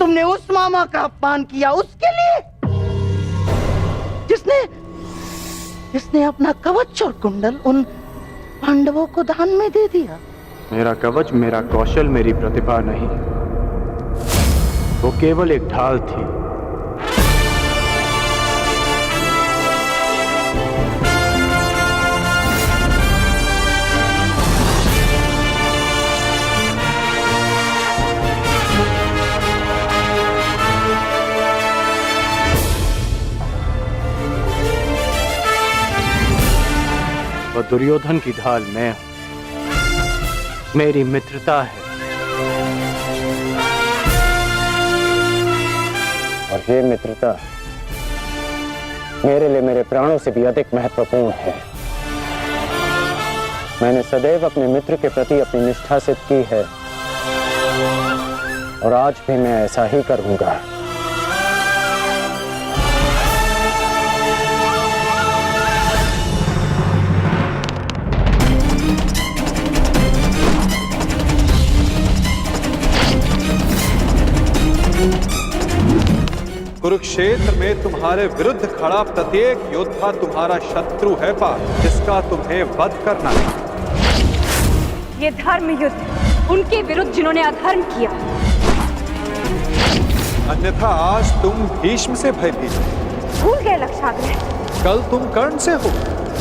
तुमने उस मामा का अपमान किया उसके लिए, जिसने अपना कवच और कुंडल उन पांडवों को दान में दे दिया। मेरा कवच, मेरा कौशल, मेरी प्रतिभा नहीं, वो केवल एक ढाल थी। वो दुर्योधन की ढाल मैं हूं, मेरी मित्रता है। और ये मित्रता मेरे लिए मेरे प्राणों से भी अधिक महत्वपूर्ण है। मैंने सदैव अपने मित्र के प्रति अपनी निष्ठा सिद्ध की है और आज भी मैं ऐसा ही करूंगा। कुरुक्षेत्र में तुम्हारे विरुद्ध खड़ा प्रत्येक योद्धा तुम्हारा शत्रु है पार्थ, जिसका तुम्हें वध करना है। ये धर्म युद्ध उनके विरुद्ध जिन्होंने अधर्म किया। अन्यथा आज तुम भीष्म से भयभीत हो। भूल गए लक्षाग्रह। कल तुम कर्ण से हो।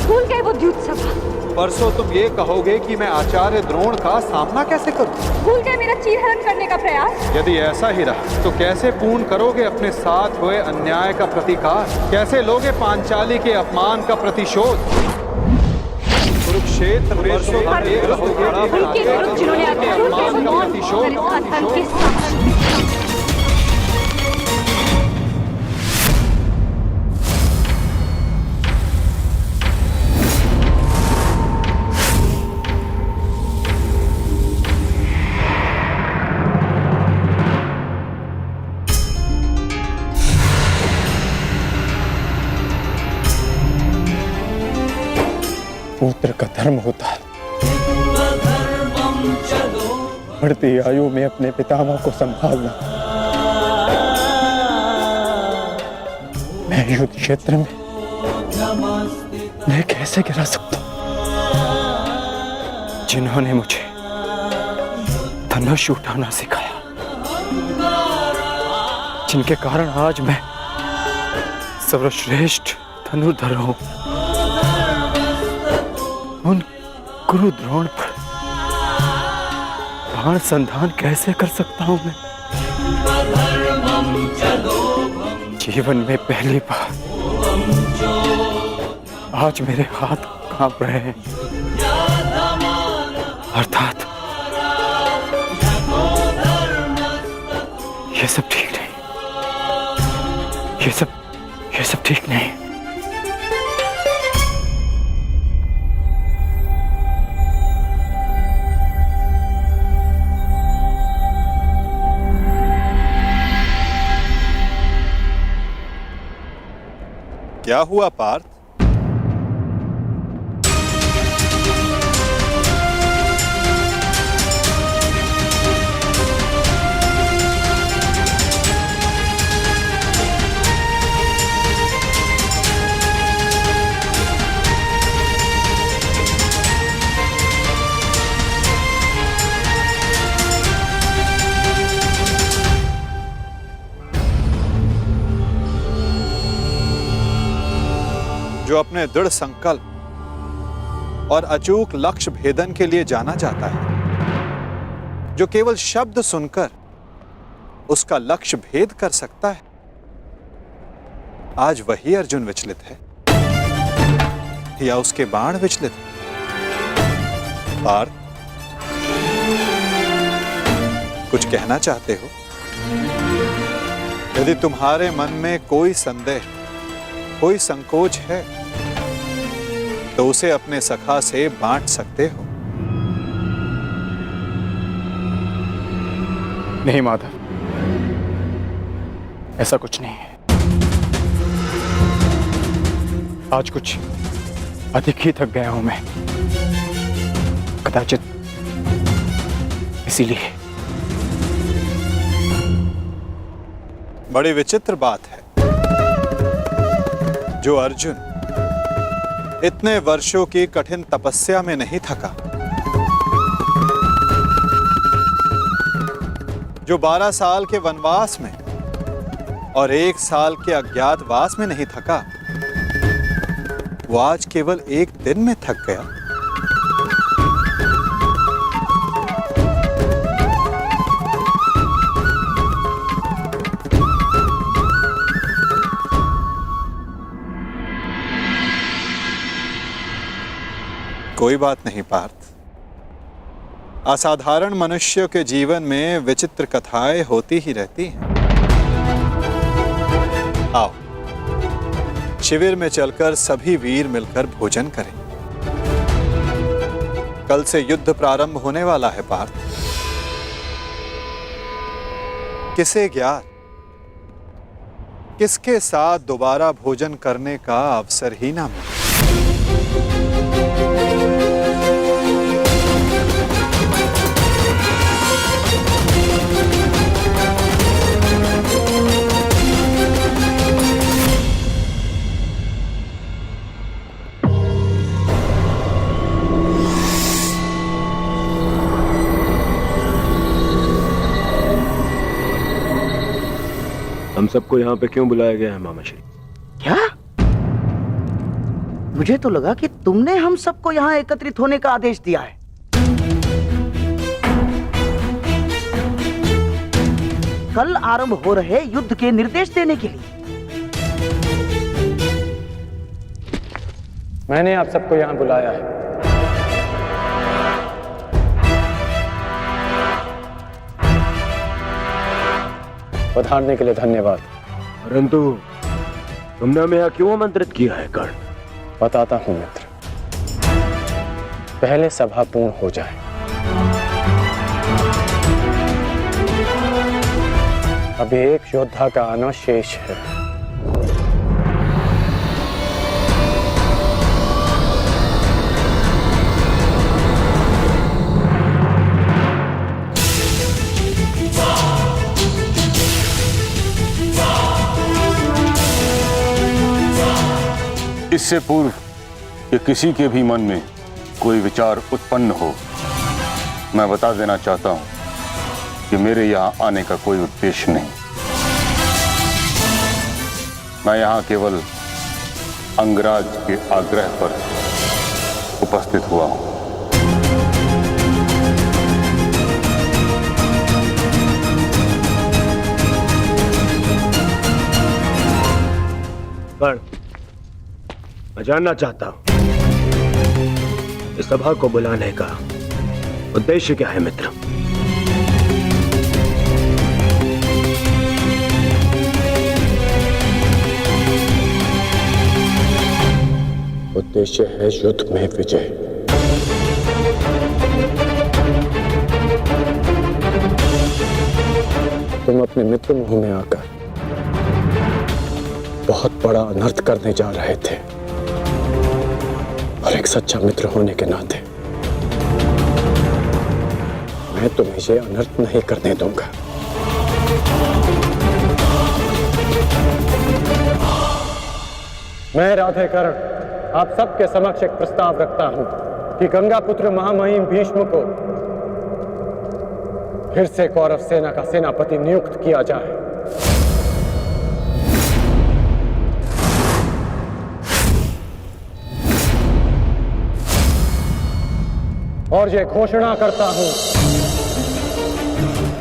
भूल गए वो द्यूत सभा। परसों तुम ये कहोगे कि मैं आचार्य द्रोण का सामना कैसे करूं। भूल गए मेरा चीरहरण करने का प्रयास। यदि ऐसा ही रहा तो कैसे पूर्ण करोगे अपने साथ हुए अन्याय का प्रतिकार? कैसे लोगे पांचाली के अपमान का प्रतिशोध? कुरुक्षेत्र में उनके विरुद्ध जिन्होंने अधर्म का प्रतिशोध। पुत्र का धर्म होता है बढ़ती आयु में अपने पितामह को संभालना। मैं युद्ध क्षेत्र में मैं कैसे गिरा सकता हूं? जिन्होंने मुझे धनुष उठाना सिखाया, जिनके कारण आज मैं सर्वश्रेष्ठ धनुर्धर हूं, उन गुरु द्रोण पर बाण संधान कैसे कर सकता हूं मैं? जीवन में पहली बार आज मेरे हाथ कांप रहे हैं। अर्थात ये सब ठीक नहीं, ये सब ठीक नहीं। क्या हुआ पार्थ? जो अपने दृढ़ संकल्प और अचूक लक्ष्य भेदन के लिए जाना जाता है, जो केवल शब्द सुनकर उसका लक्ष्य भेद कर सकता है, आज वही अर्जुन विचलित है या उसके बाण विचलित है? पार्थ, कुछ कहना चाहते हो? यदि तुम्हारे मन में कोई संदेह, कोई संकोच है तो उसे अपने सखा से बांट सकते हो। नहीं माधव, ऐसा कुछ नहीं है। आज कुछ अधिक ही थक गया हूं मैं, कदाचित इसीलिए। बड़ी विचित्र बात है, जो अर्जुन इतने वर्षों की कठिन तपस्या में नहीं थका, जो 12 साल के वनवास में और 1 साल के अज्ञातवास में नहीं थका, वो आज केवल एक दिन में थक गया। कोई बात नहीं पार्थ, असाधारण मनुष्यों के जीवन में विचित्र कथाएं होती ही रहती हैं। आओ शिविर में चलकर सभी वीर मिलकर भोजन करें। कल से युद्ध प्रारंभ होने वाला है पार्थ। किसे ज्ञात किसके साथ दोबारा भोजन करने का अवसर ही ना मिले। हम सबको यहाँ पे क्यों बुलाया गया है मामा श्री? क्या? मुझे तो लगा कि तुमने हम सबको यहाँ एकत्रित होने का आदेश दिया है। कल आरंभ हो रहे युद्ध के निर्देश देने के लिए। मैंने आप सबको यहाँ बुलाया है। पधारने के लिए धन्यवाद। परंतु तुमने हमें यहाँ क्यों आमंत्रित किया है कर्ण? बताता हूं मित्र, पहले सभा पूर्ण हो जाए। अभी एक योद्धा का आना शेष है। इससे पूर्व कि किसी के भी मन में कोई विचार उत्पन्न हो, मैं बता देना चाहता हूं कि मेरे यहां आने का कोई उद्देश्य नहीं। मैं यहां केवल अंगराज के आग्रह पर उपस्थित हुआ हूं। कर्ण, मैं जानना चाहता हूं इस सभा को बुलाने का उद्देश्य क्या है मित्र? उद्देश्य है युद्ध में विजय। तुम अपने मित्र मुंह में आकर बहुत बड़ा अनर्थ करने जा रहे थे, और एक सच्चा मित्र होने के नाते मैं तुम्हें ये अनर्थ नहीं करने दूंगा। मैं राधेकर्ण आप सबके समक्ष एक प्रस्ताव रखता हूं कि गंगा पुत्र महामहिम भीष्म को फिर से कौरव सेना का सेनापति नियुक्त किया जाए। और ये घोषणा करता हूं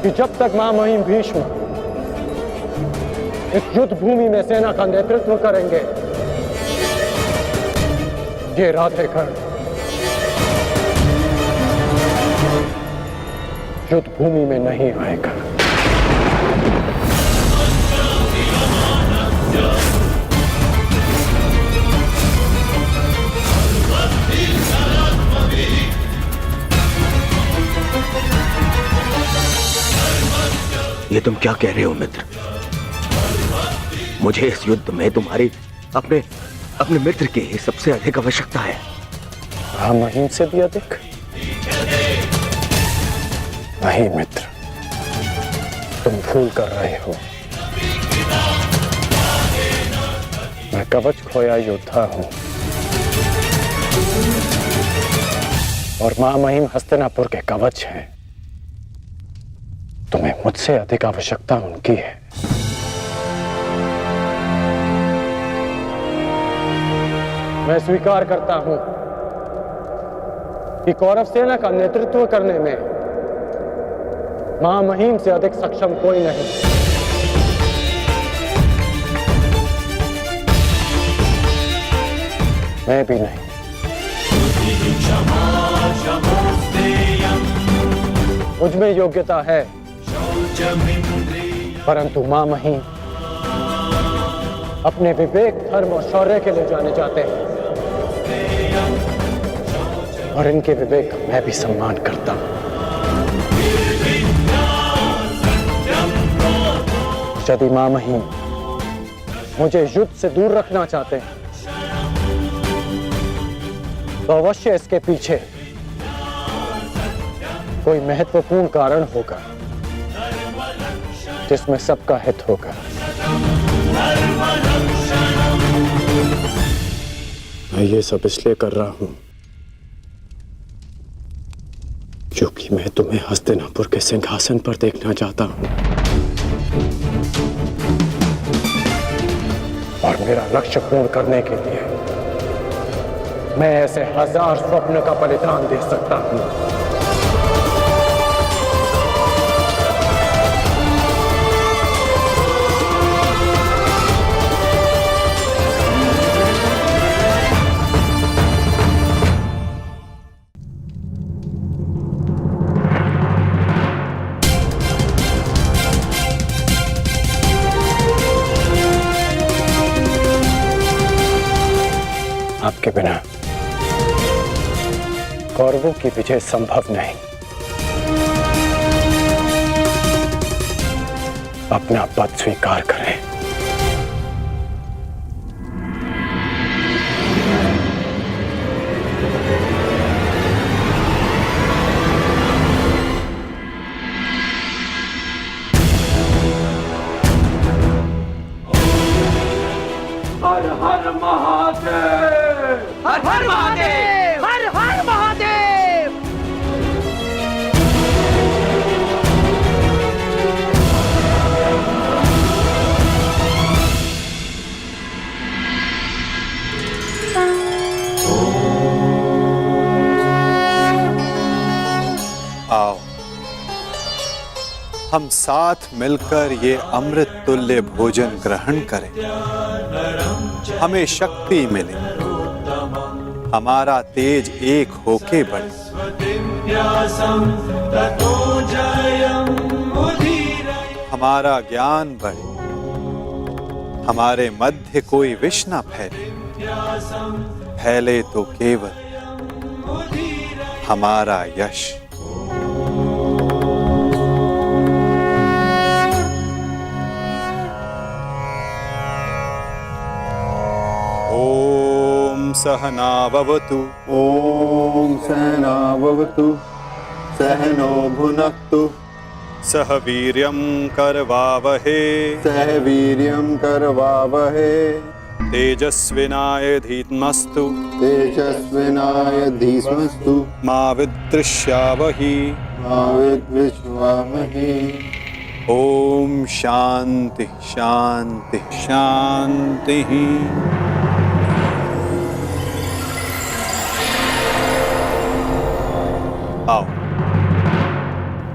कि जब तक महामहिम भीष्म इस युद्ध भूमि में सेना का नेतृत्व करेंगे, ये राधेकर्ण युद्ध भूमि में नहीं आएगा। ये तुम क्या कह रहे हो मित्र? मुझे इस युद्ध में तुम्हारी अपने मित्र की ही सबसे अधिक आवश्यकता है। महामहिम से भी अधिक? नहीं मित्र, तुम भूल कर रहे हो। मैं कवच खोया योद्धा हूं और महामहिम हस्तिनापुर के कवच हैं। तुम्हें मुझसे अधिक आवश्यकता उनकी है। मैं स्वीकार करता हूं कि कौरव सेना का नेतृत्व करने में महामहिम से अधिक सक्षम कोई नहीं। मैं भी नहीं। मुझ में योग्यता है, परंतु महामहिम अपने विवेक, धर्म और शौर्य के लिए जाने जाते हैं और इनके विवेक का मैं भी सम्मान करता हूं। यदि महामहिम मुझे युद्ध से दूर रखना चाहते हैं तो अवश्य इसके पीछे कोई महत्वपूर्ण कारण होगा जिसमें सबका हित होगा। मैं ये सब इसलिए कर रहा हूं क्योंकि मैं तुम्हें हस्तिनापुर के सिंहासन पर देखना चाहता हूं और मेरा लक्ष्य पूर्ण करने के लिए मैं ऐसे 1000 स्वप्न का बलिदान दे सकता हूं। आपके बिना कौरवों की विजय संभव नहीं। अपना पद स्वीकार करें। हर हर महादेव, हर हर महादेव, हर हर महादेव। आओ हम साथ मिलकर ये अमृत तुल्य भोजन ग्रहण करें, हमें शक्ति मिले, हमारा तेज एक होके बढ़े। हमारा ज्ञान बढ़े, हमारे मध्य कोई विष न फैले, फैले तो केवल हमारा यश। ओम सहना भवतु, ओम सहना भवतु, सहनो भुनक्तु, सह वीर्यं करवावहे, सह वीर्यं करवावहे, तेजस्विनाय धीमस्तु, तेजस्विनाय धीमस्तु, मा विद्विषावहि, मा विद्विषावहे। ओम शांति शांति शांति। आओ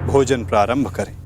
भोजन प्रारंभ करें।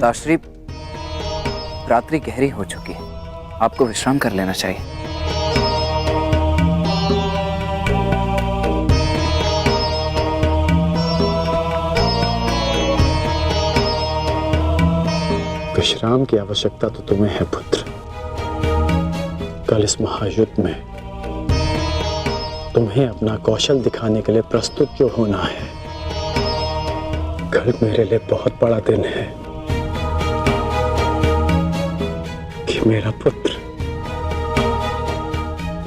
पिताश्री, रात्रि गहरी हो चुकी है, आपको विश्राम कर लेना चाहिए। विश्राम की आवश्यकता तो तुम्हें है पुत्र। कल इस महायुद्ध में तुम्हें अपना कौशल दिखाने के लिए प्रस्तुत जो होना है। कल मेरे लिए बहुत बड़ा दिन है कि मेरा पुत्र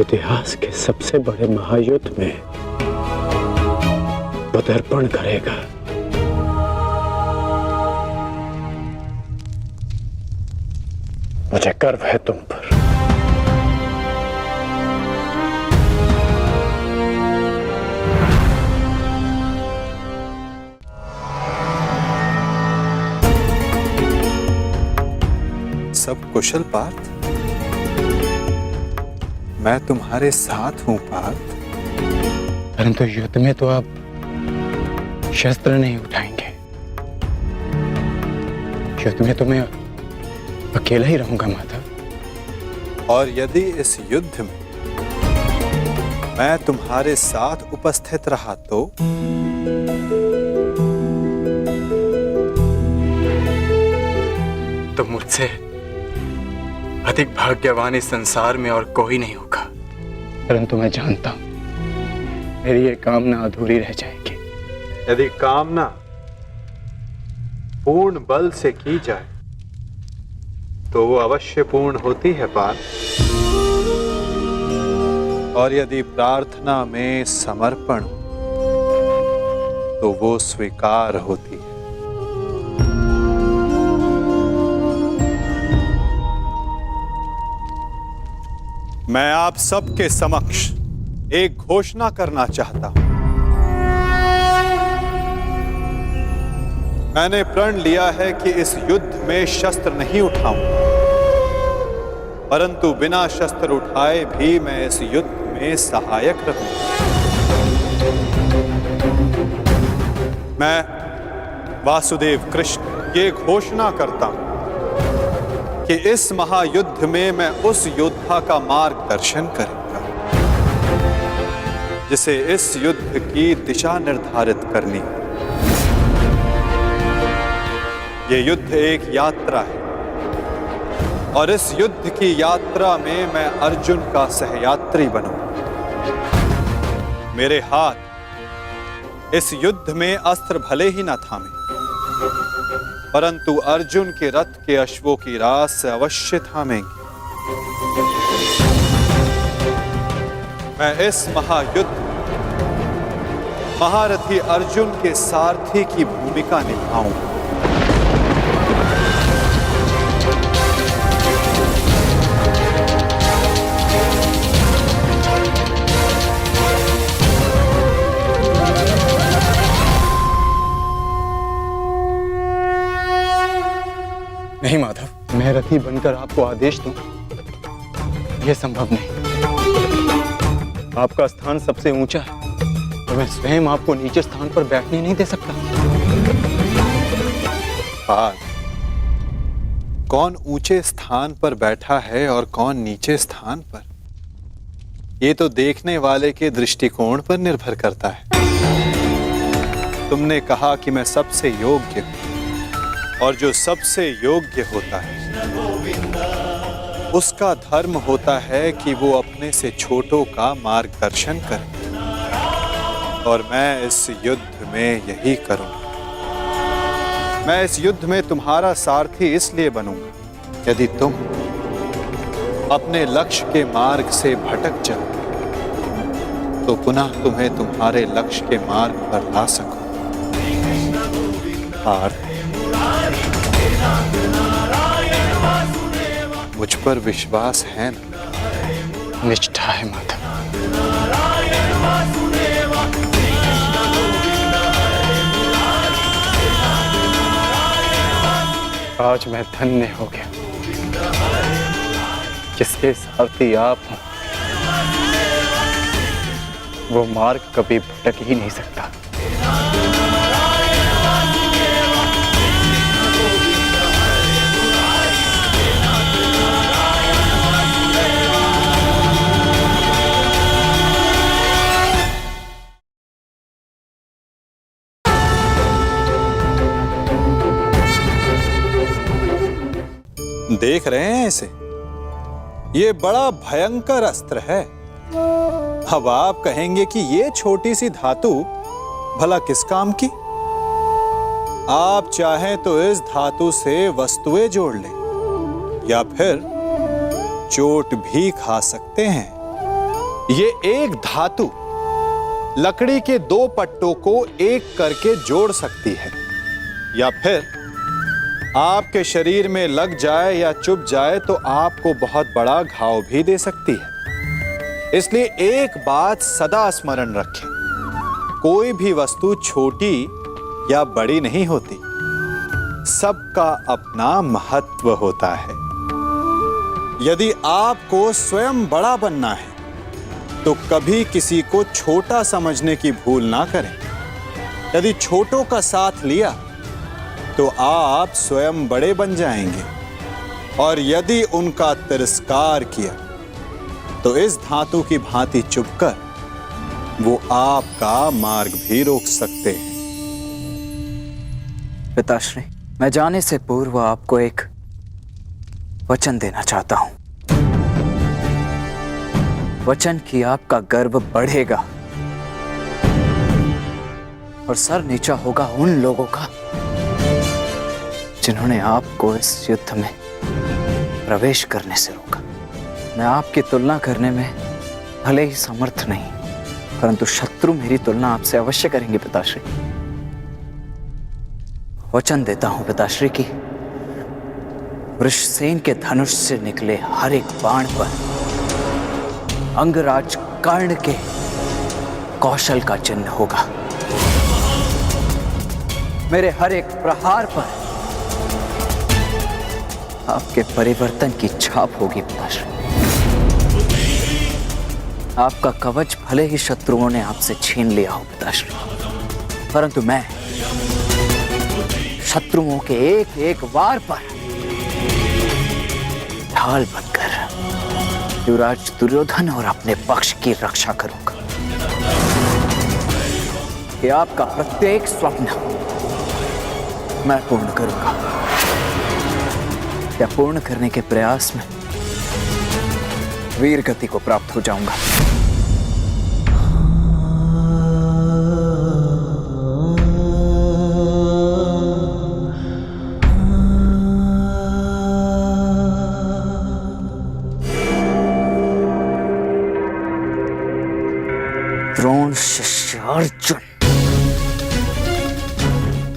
इतिहास के सबसे बड़े महायुद्ध में पदार्पण करेगा। मुझे गर्व है तुम पर। सब कुशल पार्थ? मैं तुम्हारे साथ हूं पार्थ। परंतु युद्ध में तो आप शस्त्र नहीं उठाएंगे। युद्ध में तो मैं अकेला ही रहूंगा माधव। और यदि इस युद्ध में मैं तुम्हारे साथ उपस्थित रहा तो मुझसे अधिक भाग्यवान इस संसार में और कोई नहीं होगा। परंतु मैं जानता हूं मेरी ये कामना अधूरी रह जाएगी। यदि कामना पूर्ण बल से की जाए तो वो अवश्य पूर्ण होती है पार्थ। और यदि प्रार्थना में समर्पण तो वो स्वीकार होती है। मैं आप सबके समक्ष एक घोषणा करना चाहता हूं। मैंने प्रण लिया है कि इस युद्ध में शस्त्र नहीं उठाऊंगा, परंतु बिना शस्त्र उठाए भी मैं इस युद्ध में सहायक रहूंगा। मैं वासुदेव कृष्ण ये घोषणा करता हूं कि इस महायुद्ध में मैं उस योद्धा का मार्गदर्शन करूंगा जिसे इस युद्ध की दिशा निर्धारित करनी है। ये युद्ध एक यात्रा है और इस युद्ध की यात्रा में मैं अर्जुन का सहयात्री बनूंगा। मेरे हाथ इस युद्ध में अस्त्र भले ही न थामे, परंतु अर्जुन के रथ के अश्वों की रास से अवश्य थामेंगे। मैं इस महायुद्ध महारथी अर्जुन के सारथी की भूमिका निभाऊंगा। नहीं माधव, मैं रथी बनकर आपको आदेश दूं, यह संभव नहीं। आपका स्थान सबसे ऊंचा है तो मैं स्वयं आपको नीचे स्थान पर बैठने नहीं दे सकता। कौन ऊंचे स्थान पर बैठा है और कौन नीचे स्थान पर, ये तो देखने वाले के दृष्टिकोण पर निर्भर करता है। तुमने कहा कि मैं सबसे योग्य हूं, और जो सबसे योग्य होता है उसका धर्म होता है कि वो अपने से छोटों का मार्गदर्शन करे। और मैं इस युद्ध में यही करूंगा। मैं इस युद्ध में तुम्हारा सारथी इसलिए बनूंगा यदि तुम अपने लक्ष्य के मार्ग से भटक जाओ तो पुनः तुम्हें तुम्हारे लक्ष्य के मार्ग पर ला सकूं। मुझ पर विश्वास है ना? निष्ठा है माधव। आज मैं धन्य हो गया जिसके सारथी आप हो। वो मार्ग कभी भटक ही नहीं सकता। देख रहे हैं इसे? ये बड़ा भयंकर अस्त्र है। अब आप कहेंगे कि ये छोटी सी धातु भला किस काम की? आप चाहें तो इस धातु से वस्तुएं जोड़ लें या फिर चोट भी खा सकते हैं। ये एक धातु लकड़ी के दो पट्टों को एक करके जोड़ सकती है या फिर आपके शरीर में लग जाए या चुभ जाए तो आपको बहुत बड़ा घाव भी दे सकती है। इसलिए एक बात सदा स्मरण रखें, कोई भी वस्तु छोटी या बड़ी नहीं होती, सबका अपना महत्व होता है। यदि आपको स्वयं बड़ा बनना है तो कभी किसी को छोटा समझने की भूल ना करें। यदि छोटों का साथ लिया तो आप स्वयं बड़े बन जाएंगे, और यदि उनका तिरस्कार किया तो इस धातु की भांति चुभकर वो आपका मार्ग भी रोक सकते हैं। पिताश्री, मैं जाने से पूर्व आपको एक वचन देना चाहता हूं। वचन कि आपका गर्व बढ़ेगा और सर नीचा होगा उन लोगों का जिन्होंने आपको इस युद्ध में प्रवेश करने से रोका। मैं आपकी तुलना करने में भले ही समर्थ नहीं, परंतु शत्रु मेरी तुलना आपसे अवश्य करेंगे पिताश्री। वचन देता हूं पिताश्री की वृषसेन के धनुष से निकले हर एक बाण पर अंगराज कर्ण के कौशल का चिन्ह होगा। मेरे हर एक प्रहार पर आपके परिवर्तन की छाप होगी पिताश्री। आपका कवच भले ही शत्रुओं ने आपसे छीन लिया हो पिताश्री, परंतु मैं शत्रुओं के एक एक वार पर ढाल बनकर युवराज दुर्योधन और अपने पक्ष की रक्षा करूंगा। कि आपका प्रत्येक स्वप्न मैं पूर्ण करूंगा। या पूर्ण करने के प्रयास में वीर गति को प्राप्त हो जाऊंगा।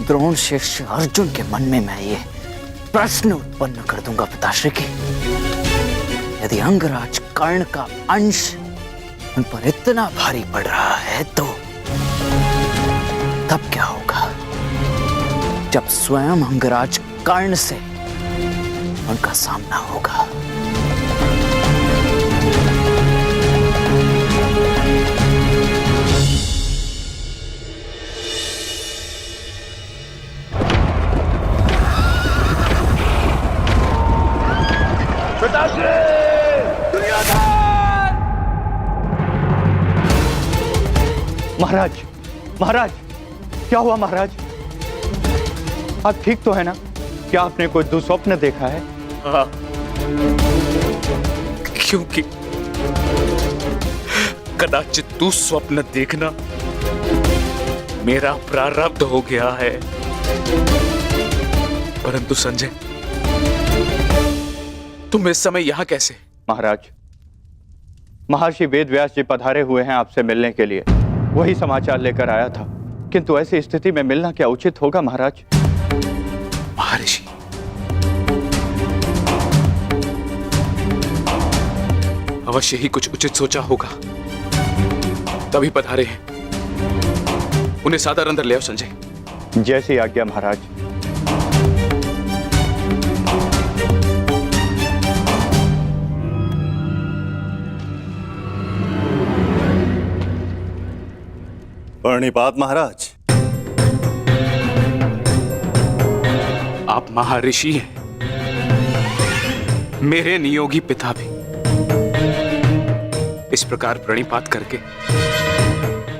द्रोण शिष्य अर्जुन के मन में मैं ये प्रश्न उत्पन्न कर दूंगा पिताश्री की, यदि अंगराज कर्ण का अंश उन पर इतना भारी पड़ रहा है तो तब क्या होगा जब स्वयं अंगराज कर्ण से उनका सामना होगा। महाराज, महाराज, क्या हुआ महाराज? आप ठीक तो है ना? क्या आपने कोई दुस्वप्न देखा है? हाँ, क्योंकि कदाचित दुस्वप्न देखना मेरा प्रारब्ध हो गया है। परंतु संजय, तुम इस समय यहां कैसे? महाराज, महर्षि वेदव्यास जी पधारे हुए हैं आपसे मिलने के लिए। वही समाचार लेकर आया था, किंतु ऐसी स्थिति में मिलना क्या उचित होगा महाराज? महर्षि, अवश्य ही कुछ उचित सोचा होगा, तभी पधारे हैं। उन्हें सादर अंदर ले आओ संजय। जैसी आज्ञा महाराज। प्रणिपात महाराज। आप महर्षि हैं, मेरे नियोगी पिता भी। इस प्रकार प्रणिपात करके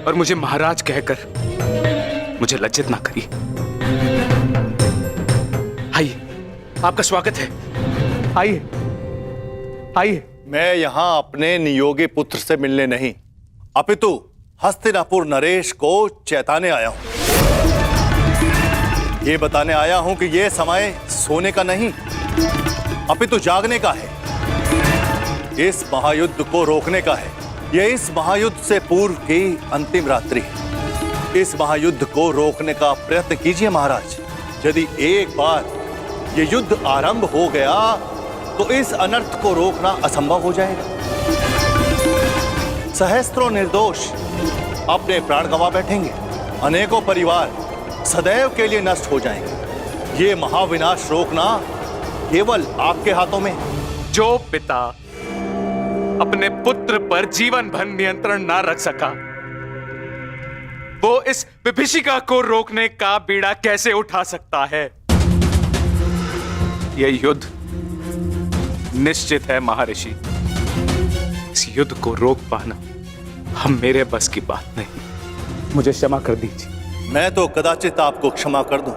और मुझे महाराज कहकर मुझे लज्जित ना करिए। आइए, आपका स्वागत है। आइए आइए। मैं यहां अपने नियोगी पुत्र से मिलने नहीं, अपितु हस्तिनापुर नरेश को चेताने आया हूं। ये बताने आया हूं कि यह समय सोने का नहीं, अपितु जागने का है। इस महायुद्ध को रोकने का है। यह इस महायुद्ध से पूर्व की अंतिम रात्रि है। इस महायुद्ध को रोकने का प्रयत्न कीजिए महाराज। यदि एक बार यह युद्ध आरंभ हो गया तो इस अनर्थ को रोकना असंभव हो जाएगा। सहस्त्रों निर्दोष अपने प्राण गंवा बैठेंगे, अनेकों परिवार सदैव के लिए नष्ट हो जाएंगे। ये महाविनाश रोकना केवल आपके हाथों में। जो पिता अपने पुत्र पर जीवन भर नियंत्रण ना रख सका, वो इस विभीषिका को रोकने का बीड़ा कैसे उठा सकता है? यह युद्ध निश्चित है महर्षि। इस युद्ध को रोक पाना हम मेरे बस की बात नहीं। मुझे क्षमा कर दीजिए। मैं तो कदाचित आपको क्षमा कर दूं,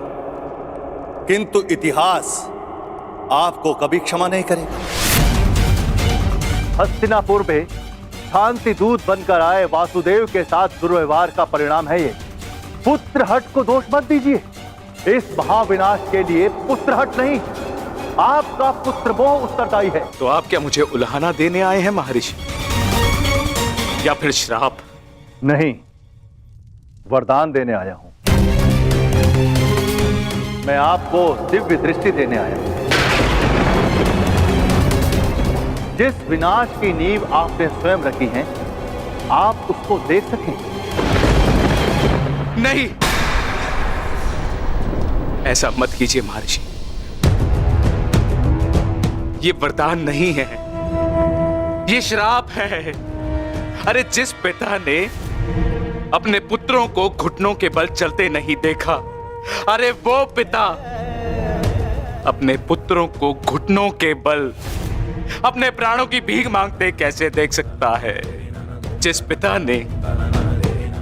किंतु इतिहास आपको कभी क्षमा नहीं करेगा। हस्तिनापुर में शांति दूत बनकर आए वासुदेव के साथ दुर्व्यवहार का परिणाम है ये। पुत्र हट को दोष मत दीजिए। इस महाविनाश के लिए पुत्र हट नहीं, आपका पुत्र मोह उत्तरदायी है। तो आप क्या मुझे उल्हाना देने आए हैं महर्षि, या फिर श्राप? नहीं, वरदान देने आया हूं। मैं आपको दिव्य दृष्टि देने आया हूं। जिस विनाश की नींव आपने स्वयं रखी है, आप उसको देख सकें। नहीं, ऐसा मत कीजिए महर्षि। ये वरदान नहीं है, ये श्राप है। अरे जिस पिता ने अपने पुत्रों को घुटनों के बल चलते नहीं देखा, अरे वो पिता अपने पुत्रों को घुटनों के बल अपने प्राणों की भीख मांगते कैसे देख सकता है? जिस पिता ने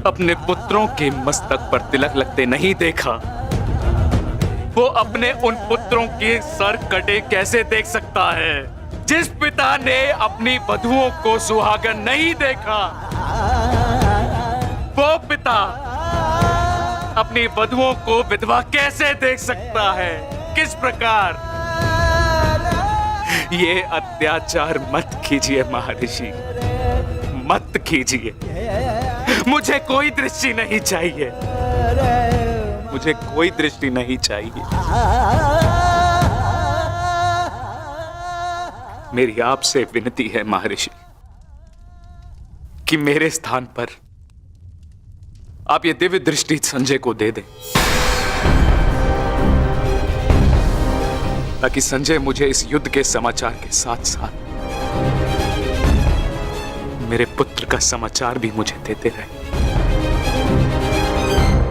अपने पुत्रों के मस्तक पर तिलक लगते नहीं देखा, वो अपने उन पुत्रों के सर कटे कैसे देख सकता है? जिस पिता ने अपनी वधुओं को सुहागन नहीं देखा, वो पिता अपनी वधुओं को विधवा कैसे देख सकता है? किस प्रकार? ये अत्याचार मत कीजिए महर्षि, मत कीजिए। मुझे कोई दृष्टि नहीं चाहिए, मुझे कोई दृष्टि नहीं चाहिए। मेरी आपसे विनती है महर्षि कि मेरे स्थान पर आप ये दिव्य दृष्टि संजय को दे दें, ताकि संजय मुझे इस युद्ध के समाचार के साथ साथ मेरे पुत्र का समाचार भी मुझे देते रहे।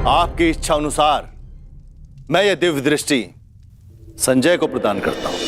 आपकी इच्छा अनुसार मैं ये दिव्य दृष्टि संजय को प्रदान करता हूं।